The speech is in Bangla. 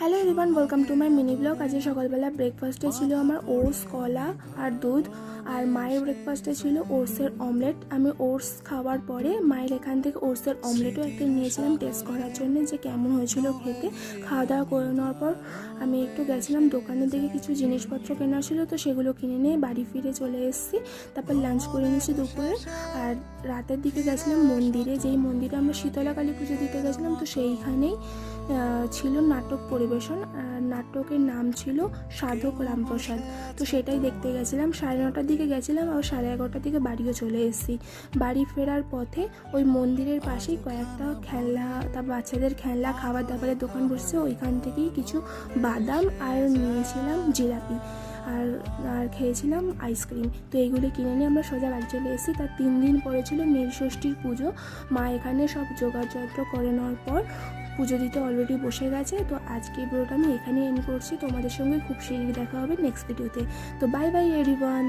Hello everyone, welcome to my mini blog. আজকে সকালবেলা ব্রেকফাস্টে ছিল আমার ওটস, কলা আর দুধ। আর মায়ের ব্রেকফাস্টে ছিল ওটসের অমলেট। আমি ওটস খাওয়ার পরে মায়ের এখান থেকে ওটসের অমলেটও একটা নিয়েছিলাম টেস্ট করার জন্য যে কেমন হয়েছিল খেতে। খাওয়া দাওয়া করে নেওয়ার পর আমি একটু গেছিলাম দোকানের দিকে, কিছু জিনিসপত্র কেনার ছিল, তো সেগুলো কিনে নিয়ে বাড়ি ফিরে চলে এসেছি। তারপর লাঞ্চ করে নিয়েছি দুপুরে। আর রাতের দিকে গেছিলাম মন্দিরে, যেই মন্দিরে আমরা শীতলা কালী পুজো দিতে গেছিলাম, তো সেইখানেই ছিল নাটক পরিবেশন। নাটকের নাম ছিল সাধক রামপ্রসাদ। তো সেটাই দেখতে গেছিলাম। 9:30টার দিকে গেছিলাম, আর 11:30টার দিকে বাড়িও চলে এসেছি। বাড়ি ফেরার পথে ওই মন্দিরের পাশেই কয়েকটা খেলনা, তার বাচ্চাদের খেলনা, খাবার দাবারের দোকান বসছে, ওইখান থেকেই কিছু বাদাম আর নিয়েছিলাম জিলাপি আর খেয়েছিলাম আইসক্রিম। তো এইগুলো কিনে নিয়ে আমরা সোজা বাড়ি চলে এসেছি। তার 3 দিন পরে ছিল নীলষষ্ঠীর পুজো। মা এখানে সব জোগাড়যন্ত্র করে নেওয়ার পর পুজো দিতে অলরেডি বসে গেছে। তো আজকে ভিডিওটা আমি এখানেই এন্ড করছি। তোমাদের সঙ্গে খুব শীঘ্রই দেখা হবে নেক্সট ভিডিওতে। তো বাই বাই এভরিওয়ান।